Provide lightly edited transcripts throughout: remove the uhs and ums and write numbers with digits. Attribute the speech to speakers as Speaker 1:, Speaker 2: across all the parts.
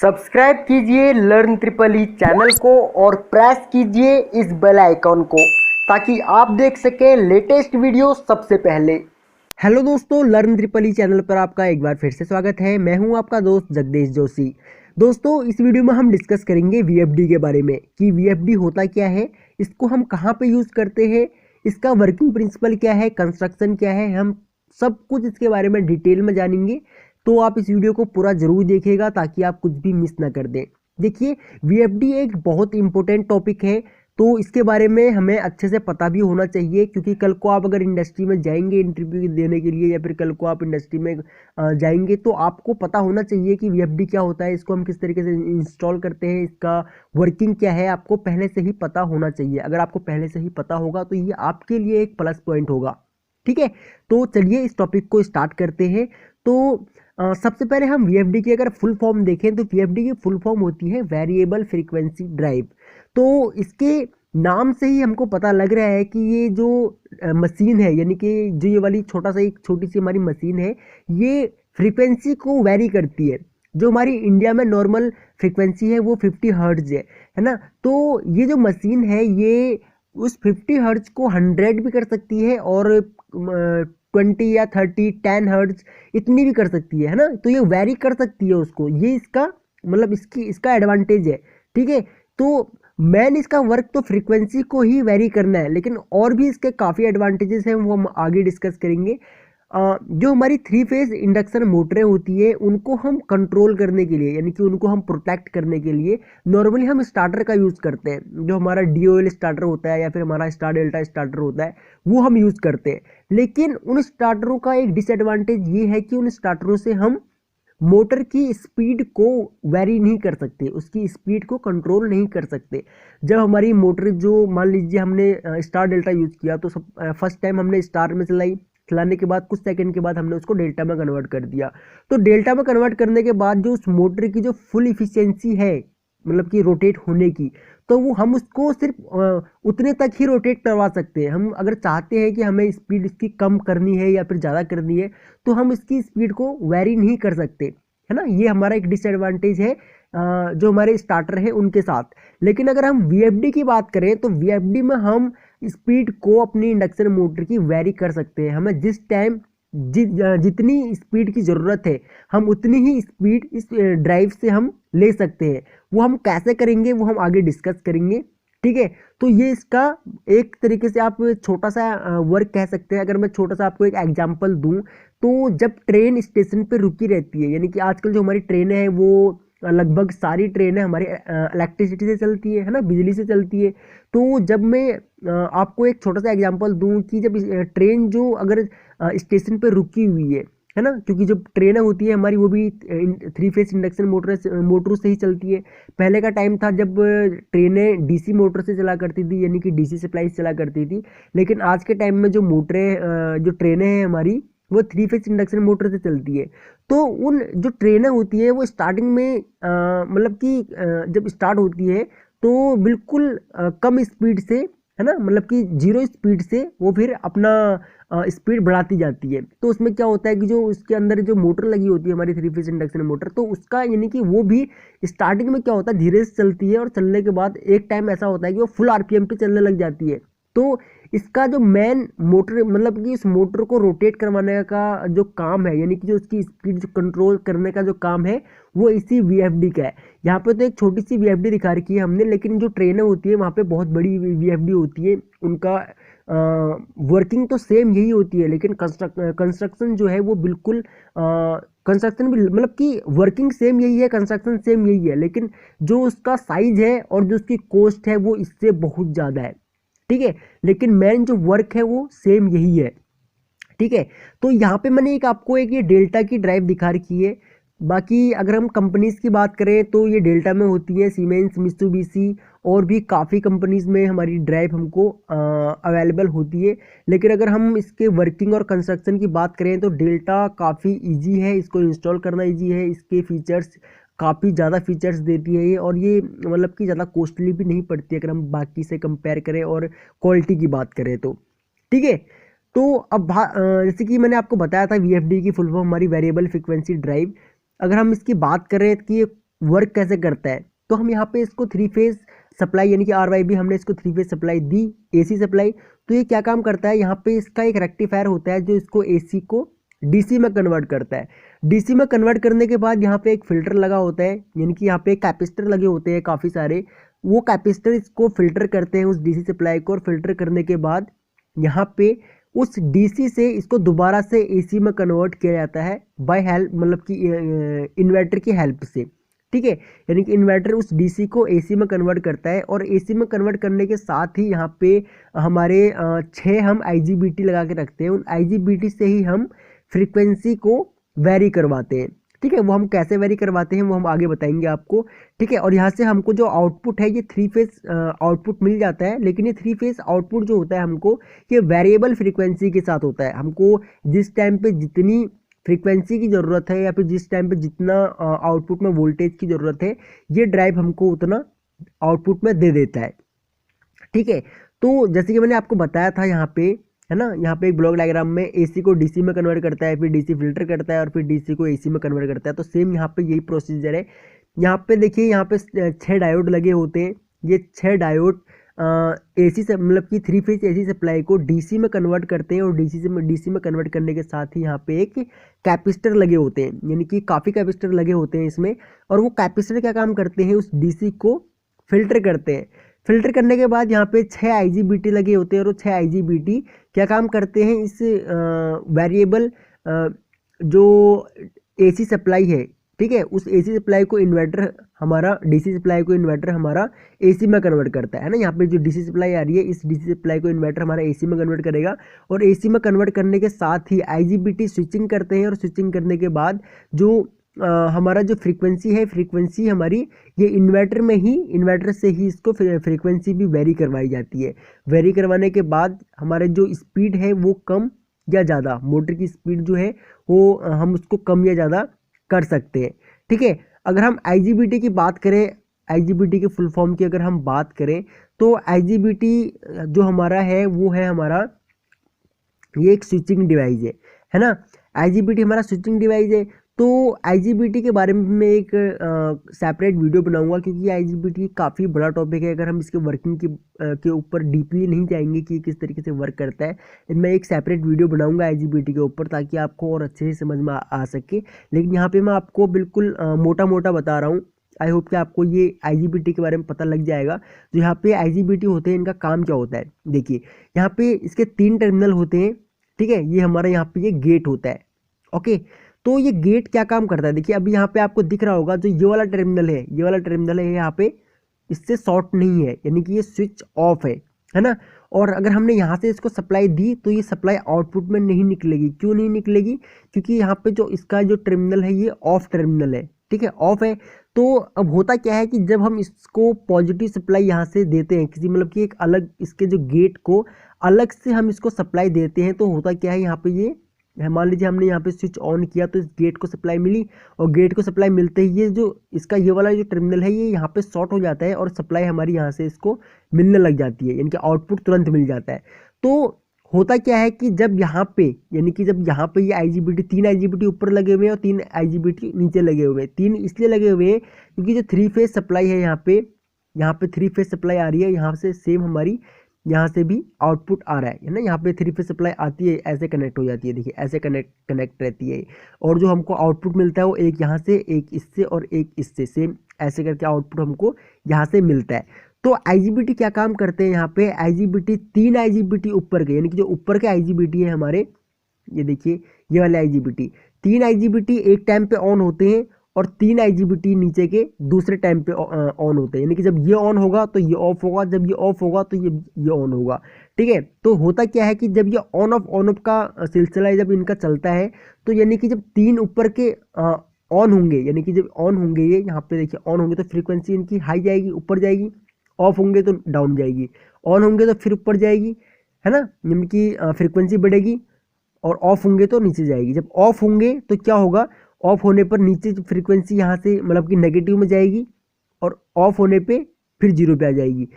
Speaker 1: Subscribe कीजिए learn triple E channel को और प्रेस कीजिए इस बेल आइकॉन को ताकि आप देख सकें लेटेस्ट वीडियो सबसे पहले। हेलो दोस्तों, लर्न ट्रिपल ई चैनल पर आपका एक बार फिर से स्वागत है। मैं हूं आपका दोस्त जगदीश जोशी। दोस्तों, इस वीडियो में हम डिस्कस करेंगे वीएफडी के बारे में कि वीएफडी होता क्या है, इसको हम कहां पे यूज़ करते हैं, इसका वर्किंग प्रिंसिपल क्या है, कंस्ट्रक्शन क्या है, हम सब कुछ इसके बारे में डिटेल में जानेंगे। तो आप इस वीडियो को पूरा जरूर देखिएगा ताकि आप कुछ भी मिस ना कर दें। देखिए, वीएफडी एक बहुत इंपॉर्टेंट टॉपिक है, तो इसके बारे में हमें अच्छे से पता भी होना चाहिए, क्योंकि कल को आप अगर इंडस्ट्री में जाएंगे इंटरव्यू देने के लिए या फिर कल को आप इंडस्ट्री में जाएंगे तो आपको पता होना चाहिए कि वीएफडी क्या होता है, इसको हम किस तरीके से इंस्टॉल करते हैं, इसका वर्किंग क्या है, आपको पहले से ही पता होना चाहिए। अगर आपको पहले से ही पता होगा तो ये आपके लिए एक प्लस पॉइंट होगा। ठीक है, तो चलिए इस टॉपिक को स्टार्ट करते हैं। तो सबसे पहले हम वीएफडी की अगर फुल फॉर्म देखें तो वीएफडी की फुल फॉर्म होती है वेरिएबल फ्रीक्वेंसी ड्राइव। तो इसके नाम से ही हमको पता लग रहा है कि ये जो मशीन है, यानी कि जो ये वाली एक छोटी सी हमारी मशीन है, ये फ्रीक्वेंसी को वेरी करती है। जो हमारी इंडिया में नॉर्मल फ्रीक्वेंसी है वो 50 हर्ट्ज है ना। तो ये जो मशीन है ये उस 50 हर्ट्ज को 100 भी कर सकती है और 20 या 30 10 हर्ट्ज इतनी भी कर सकती है ना। तो ये वेरी कर सकती है उसको, ये इसका मतलब इसका एडवांटेज है। ठीक है, तो मेन इसका वर्क तो फ्रीक्वेंसी को ही वेरी करना है, लेकिन और भी इसके काफ़ी एडवांटेजेस हैं, वो हम आगे डिस्कस करेंगे। जो हमारी 3 फेज इंडक्शन मोटरें होती है उनको हम कंट्रोल करने के लिए, यानी कि उनको हम प्रोटेक्ट करने के लिए नॉर्मली हम स्टार्टर का यूज़ करते हैं। जो हमारा डीओएल स्टार्टर होता है या फिर हमारा स्टार डेल्टा स्टार्टर होता है वो हम यूज़ करते हैं। लेकिन उन स्टार्टरों का एक डिसएडवांटेज ये है कि उन स्टार्टरों से हम मोटर की स्पीड को वेरी नहीं कर सकते, उसकी स्पीड को कंट्रोल नहीं कर सकते। जब हमारी मोटर, जो मान लीजिए हमने स्टार डेल्टा यूज़ किया तो फर्स्ट टाइम हमने स्टार में चलाने के बाद कुछ सेकंड के बाद हमने उसको डेल्टा में कन्वर्ट कर दिया। तो डेल्टा में कन्वर्ट करने के बाद जो उस मोटर की जो फुल इफिशियंसी है, मतलब कि रोटेट होने की, तो वो हम उसको सिर्फ उतने तक ही रोटेट करवा सकते हैं। हम अगर चाहते हैं कि हमें स्पीड इसकी कम करनी है या फिर ज़्यादा करनी है तो हम इसकी स्पीड को वेरी नहीं कर सकते, है ना। ये हमारा एक डिसएडवांटेज है जो हमारे स्टार्टर है उनके साथ। लेकिन अगर हम वीएफडी की बात करें तो वीएफडी में हम स्पीड को अपनी इंडक्शन मोटर की वेरी कर सकते हैं। हमें जिस टाइम जितनी स्पीड की ज़रूरत है हम उतनी ही स्पीड इस ड्राइव से हम ले सकते हैं। वो हम कैसे करेंगे वो हम आगे डिस्कस करेंगे। ठीक है, तो ये इसका एक तरीके से आप छोटा सा वर्क कह सकते हैं। अगर मैं छोटा सा आपको एक एग्जांपल दूं तो जब ट्रेन स्टेशन पे रुकी रहती है, यानी कि आजकल जो हमारी ट्रेनें हैं वो लगभग सारी ट्रेनें हमारी इलेक्ट्रिसिटी से चलती है ना, बिजली से चलती है। तो जब मैं आपको एक छोटा सा एग्जांपल दूं कि जब ट्रेन जो अगर स्टेशन पे रुकी हुई है ना, क्योंकि जो ट्रेनें होती है हमारी वो भी 3 फेज इंडक्शन मोटरों से ही चलती है। पहले का टाइम था जब ट्रेनें डीसी मोटर से चला करती थी, यानी कि डीसी सप्लाई से चला करती थी। लेकिन आज के टाइम में जो जो ट्रेनें हैं हमारी वो 3 फेज इंडक्शन मोटर से चलती है। तो उन जो ट्रेनें होती है वो स्टार्टिंग में मतलब कि जब स्टार्ट होती है तो बिल्कुल कम स्पीड से, है ना, मतलब कि 0 स्पीड से वो फिर अपना स्पीड बढ़ाती जाती है। तो उसमें क्या होता है कि जो उसके अंदर जो मोटर लगी होती है हमारी 3 फेज इंडक्शन मोटर, तो उसका यानी कि वो भी स्टार्टिंग में क्या होता है धीरे से चलती है और चलने के बाद एक टाइम ऐसा होता है कि वो फुल आरपीएम पे चलने लग जाती है। तो इसका जो मेन मोटर, मतलब कि इस मोटर को रोटेट करवाने का जो काम है, यानी कि जो उसकी स्पीड जो कंट्रोल करने का जो काम है वो इसी वीएफडी का है। यहाँ पे तो एक छोटी सी वीएफडी दिखा रखी है हमने, लेकिन जो ट्रेनें होती है वहाँ पे बहुत बड़ी वीएफडी होती है। उनका वर्किंग तो सेम यही होती है, लेकिन कंस्ट्रक्शन जो है वो बिल्कुल कंस्ट्रक्शन भी मतलब कि वर्किंग सेम यही है, कंस्ट्रक्शन सेम यही है, लेकिन जो उसका साइज है और जो उसकी कॉस्ट है वो इससे बहुत ज़्यादा है। ठीक है, लेकिन मेन जो वर्क है वो सेम यही है। ठीक है, तो यहाँ पे मैंने आपको ये डेल्टा की ड्राइव दिखा रखी है। बाकी अगर हम कंपनीज की बात करें तो ये डेल्टा में होती है, सीमेंस, मित्सुबिशी और भी काफ़ी कंपनीज में हमारी ड्राइव हमको अवेलेबल होती है। लेकिन अगर हम इसके वर्किंग और कंस्ट्रक्शन की बात करें तो डेल्टा काफ़ी इजी है, इसको इंस्टॉल करना इजी है। इसके फीचर्स काफ़ी ज़्यादा फीचर्स देती है ये, और ये मतलब कि ज़्यादा कॉस्टली भी नहीं पड़ती अगर हम बाकी से कंपेयर करें और क्वालिटी की बात करें तो। ठीक है, तो अब जैसे कि मैंने आपको बताया था वीएफडी की फुल फॉर्म हमारी वेरिएबल फ्रीक्वेंसी ड्राइव। अगर हम इसकी बात करें कि ये वर्क कैसे करता है। तो हम यहाँ पे इसको 3 फेज सप्लाई यानी कि RYB हमने इसको 3 फेज सप्लाई दी, AC सप्लाई। तो ये क्या काम करता है, यहाँ पे इसका एक रेक्टिफायर होता है जो इसको AC को DC में कन्वर्ट करता है। DC में कन्वर्ट करने के बाद यहाँ पे एक फिल्टर लगा होता है, यानी कि यहाँ पे कैपेसिटर लगे होते हैं काफ़ी सारे। वो कैपेसिटर इसको फिल्टर करते हैं उस DC सप्लाई को, और फिल्टर करने के बाद यहाँ पे उस DC से इसको दोबारा से AC में कन्वर्ट किया जाता है बाय हेल्प, मतलब कि इन्वर्टर की हेल्प से। ठीक है, यानी कि इन्वर्टर उस DC को AC में कन्वर्ट करता है, और AC में कन्वर्ट करने के साथ ही यहाँ पे हमारे 6 हम IGBT लगा के रखते हैं। उन IGBT से ही हम फ्रीक्वेंसी को वेरी करवाते हैं। ठीक है, वो हम कैसे वेरी करवाते हैं वो हम आगे बताएंगे आपको। ठीक है, और यहाँ से हमको जो आउटपुट है ये 3 फेज आउटपुट मिल जाता है, लेकिन ये 3 फेज आउटपुट जो होता है हमको ये वेरिएबल फ्रीक्वेंसी के साथ होता है। हमको जिस टाइम पे जितनी फ्रीक्वेंसी की ज़रूरत है या फिर जिस टाइम पे जितना आउटपुट में वोल्टेज की ज़रूरत है, ये ड्राइव हमको उतना आउटपुट में दे देता है। ठीक है, तो जैसे कि मैंने आपको बताया था यहाँ पे, है ना, यहाँ पे एक ब्लॉक डायग्राम में AC को DC में कन्वर्ट करता है, फिर DC फिल्टर करता है, और फिर DC को AC में कन्वर्ट करता है। तो सेम यहाँ पे यही प्रोसीजर है। यहाँ पे देखिए, यहाँ पे 6 डायोड लगे होते हैं। ये 6 डायोड AC से, मतलब कि 3 फेज AC सप्लाई को DC में कन्वर्ट करते हैं, और DC में कन्वर्ट करने के साथ ही यहाँ पे एक कैपेसिटर लगे होते हैं, यानी कि काफ़ी कैपेसिटर लगे होते हैं इसमें। और वो कैपेसिटर क्या काम करते हैं, उस DC को फिल्टर करते हैं। फिल्टर करने के बाद यहाँ पे 6 IGBT लगे होते हैं, और 6 IGBT क्या काम करते हैं, इस वेरिएबल जो AC सप्लाई है, ठीक है, उस AC सप्लाई को इन्वर्टर हमारा, DC सप्लाई को इन्वर्टर हमारा AC में कन्वर्ट करता है ना। यहाँ पे जो DC सप्लाई आ रही है, इस DC सप्लाई को इन्वर्टर हमारा AC में कन्वर्ट करेगा, और AC में कन्वर्ट करने के साथ ही IGBT स्विचिंग करते हैं, और स्विचिंग करने के बाद जो हमारा जो फ्रीक्वेंसी है, फ्रीक्वेंसी हमारी ये इन्वर्टर से ही इसको फ्रीक्वेंसी भी वेरी करवाई जाती है। वेरी करवाने के बाद हमारे जो स्पीड है वो कम या ज़्यादा, मोटर की स्पीड जो है वो हम उसको कम या ज़्यादा कर सकते हैं। ठीक है, अगर हम IGBT की बात करें, IGBT के फुल फॉर्म की अगर हम बात करें, तो IGBT जो हमारा है वो है हमारा ये एक स्विचिंग डिवाइस है ना। IGBT हमारा स्विचिंग डिवाइस है। तो IGBT के बारे में मैं एक सेपरेट वीडियो बनाऊंगा, क्योंकि IGBT काफ़ी बड़ा टॉपिक है। अगर हम इसके वर्किंग के ऊपर डीपली नहीं जाएंगे कि किस तरीके से वर्क करता है, मैं एक सेपरेट वीडियो बनाऊंगा IGBT के ऊपर, ताकि आपको और अच्छे से समझ में आ सके। लेकिन यहाँ पे मैं आपको बिल्कुल मोटा मोटा बता रहा हूँ। आई होप कि आपको ये IGBT के बारे में पता लग जाएगा। जो यहाँ पे IGBT होते हैं, इनका काम क्या होता है, देखिए यहाँ पे इसके 3 टर्मिनल होते हैं। ठीक है, ये हमारा यहाँ पे ये गेट होता है। ओके, तो ये गेट क्या काम करता है, देखिए अभी यहाँ पे आपको दिख रहा होगा, जो ये वाला टर्मिनल है, यहाँ पे इससे शॉर्ट नहीं है, यानी कि ये स्विच ऑफ है ना। और अगर हमने यहाँ से इसको सप्लाई दी तो ये सप्लाई आउटपुट में नहीं निकलेगी। क्यों नहीं निकलेगी, क्योंकि यहाँ पे जो इसका जो टर्मिनल है ये ऑफ टर्मिनल है। ठीक है, ऑफ है। तो अब होता क्या है कि जब हम इसको पॉजिटिव सप्लाई यहाँ से देते हैं, किसी मतलब कि एक अलग इसके जो गेट को अलग से हम इसको सप्लाई देते हैं, तो होता क्या है, यहाँ पे ये मान लीजिए हमने यहाँ पे स्विच ऑन किया तो इस गेट को सप्लाई मिली, और गेट को सप्लाई मिलते ही ये जो इसका ये वाला जो टर्मिनल है ये यहाँ पे शॉर्ट हो जाता है, और सप्लाई हमारी यहाँ से इसको मिलने लग जाती है, यानी कि आउटपुट तुरंत मिल जाता है। तो होता क्या है कि जब यहाँ पे, यानी कि जब यहाँ पे ये IGBT 3 IGBT ऊपर लगे हुए हैं और 3 IGBT नीचे लगे हुए हैं। 3 इसलिए लगे हुए हैं क्योंकि जो 3 फेज सप्लाई है यहाँ पे 3 फेज सप्लाई आ रही है, यहाँ से सेम हमारी यहाँ से भी आउटपुट आ रहा है ना। यहाँ पे 3 फेज सप्लाई आती है, ऐसे कनेक्ट हो जाती है, देखिए ऐसे कनेक्ट रहती है, और जो हमको आउटपुट मिलता है वो एक यहाँ से, एक इससे और एक इससे, सेम ऐसे करके आउटपुट हमको यहाँ से मिलता है। तो IGBT क्या काम करते हैं, यहाँ पे IGBT 3 IGBT ऊपर के, यानी कि जो ऊपर के IGBT है हमारे, ये देखिए ये वाले IGBT 3 IGBT एक टाइम पे ऑन होते हैं, और 3 IGBT नीचे के दूसरे टाइम पे ऑन होते हैं, यानी कि जब ये ऑन होगा तो ये ऑफ होगा, जब ये ऑफ होगा तो ये ऑन होगा। ठीक है, तो होता क्या है कि जब ये ऑन ऑफ का सिलसिला जब इनका चलता है, तो यानी कि जब 3 ऊपर के ऑन होंगे, यानी कि जब ऑन होंगे, ये यहाँ पे देखिए ऑन होंगे तो फ्रीक्वेंसी इनकी हाई जाएगी, ऊपर जाएगी, ऑफ होंगे तो डाउन जाएगी, ऑन होंगे तो फिर ऊपर जाएगी, है ना, यानी कि फ्रीक्वेंसी बढ़ेगी, और ऑफ होंगे तो नीचे जाएगी। जब ऑफ होंगे तो क्या होगा, ऑफ होने पर नीचे फ्रीक्वेंसी यहाँ से मतलब कि नेगेटिव में जाएगी, और ऑफ होने पे फिर जीरो पे आ जाएगी।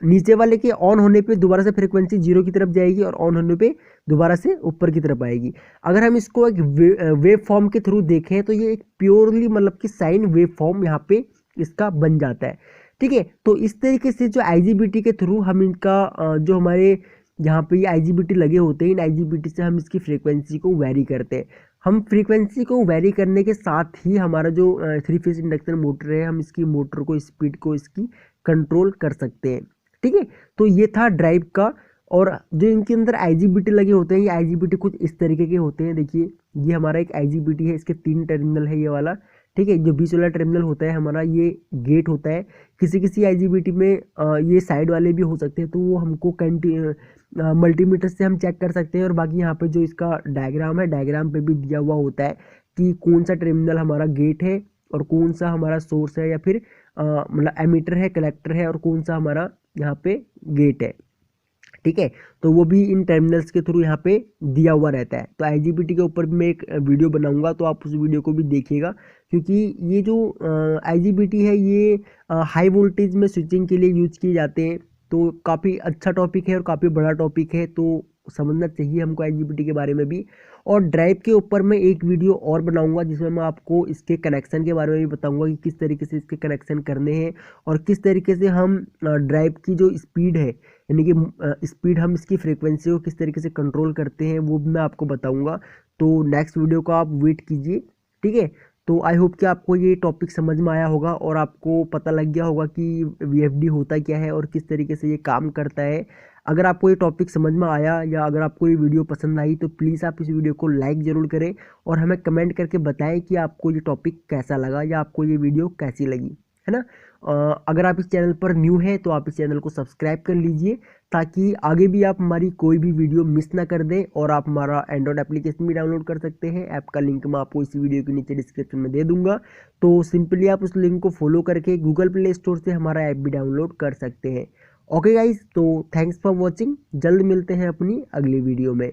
Speaker 1: नीचे वाले के ऑन होने पे दोबारा से फ्रीक्वेंसी जीरो की तरफ जाएगी, और ऑन होने पे दोबारा से ऊपर की तरफ आएगी। अगर हम इसको एक वेव फॉर्म के थ्रू देखें तो ये एक प्योरली मतलब कि साइन वेव फॉर्म यहाँ पे इसका बन जाता है। ठीक है, तो इस तरीके से जो IGBT के थ्रू हम इनका जो हमारे यहाँ पे ये IGBT लगे होते हैं, इन IGBT से हम इसकी फ्रीक्वेंसी को वेरी करते हैं। हम फ्रीक्वेंसी को वेरी करने के साथ ही हमारा जो 3 फेज इंडक्शन मोटर है, हम इसकी मोटर को स्पीड को इसकी कंट्रोल कर सकते हैं। ठीक है, तो ये था ड्राइव का। और जो इनके अंदर IGBT लगे होते हैं, ये IGBT कुछ इस तरीके के होते हैं। देखिए, ये हमारा एक IGBT है, इसके 3 टर्मिनल है ये वाला। ठीक है, जो बीच वाला टर्मिनल होता है हमारा, ये गेट होता है। किसी किसी IGBT में ये साइड वाले भी हो सकते हैं, तो वो हमको मल्टीमीटर से हम चेक कर सकते हैं। और बाकी यहाँ पे जो इसका डायग्राम है, डायग्राम पे भी दिया हुआ होता है कि कौन सा टर्मिनल हमारा गेट है और कौन सा हमारा सोर्स है, या फिर मतलब एमीटर है, कलेक्टर है, और कौन सा हमारा यहाँ पे गेट है। ठीक है, तो वो भी इन टर्मिनल्स के थ्रू यहाँ पे दिया हुआ रहता है। तो IGBT के ऊपर भी मैं एक वीडियो बनाऊंगा, तो आप उस वीडियो को भी देखिएगा, क्योंकि ये जो IGBT है ये हाई वोल्टेज में स्विचिंग के लिए यूज किए जाते हैं। तो काफ़ी अच्छा टॉपिक है और काफ़ी बड़ा टॉपिक है, तो समझना चाहिए हमको IGBT के बारे में भी। और ड्राइव के ऊपर मैं एक वीडियो और बनाऊंगा, जिसमें मैं आपको इसके कनेक्शन के बारे में भी बताऊंगा कि किस तरीके से इसके कनेक्शन करने हैं, और किस तरीके से हम ड्राइव की जो स्पीड है, यानी कि स्पीड हम इसकी फ्रीक्वेंसी को किस तरीके से कंट्रोल करते हैं, वो भी मैं आपको बताऊंगा। तो नेक्स्ट वीडियो का आप वेट कीजिए। ठीक है, तो आई होप कि आपको ये टॉपिक समझ में आया होगा और आपको पता लग गया होगा कि VFD होता क्या है और किस तरीके से ये काम करता है। अगर आपको ये टॉपिक समझ में आया, या अगर आपको ये वीडियो पसंद आई, तो प्लीज़ आप इस वीडियो को लाइक ज़रूर करें और हमें कमेंट करके बताएं कि आपको ये टॉपिक कैसा लगा या आपको ये वीडियो कैसी लगी, है ना। अगर आप इस चैनल पर न्यू हैं तो आप इस चैनल को सब्सक्राइब कर लीजिए, ताकि आगे भी आप हमारी कोई भी वीडियो मिस ना कर दें। और आप हमारा एंड्रॉयड एप्लीकेशन भी डाउनलोड कर सकते हैं। ऐप का लिंक मैं आपको इसी वीडियो के नीचे डिस्क्रिप्शन में दे दूंगा। तो सिंपली आप उस लिंक को फॉलो करके गूगल प्ले स्टोर से हमारा ऐप भी डाउनलोड कर सकते हैं। ओके गाइस, तो थैंक्स फॉर वॉचिंग। जल्द मिलते हैं अपनी अगली वीडियो में।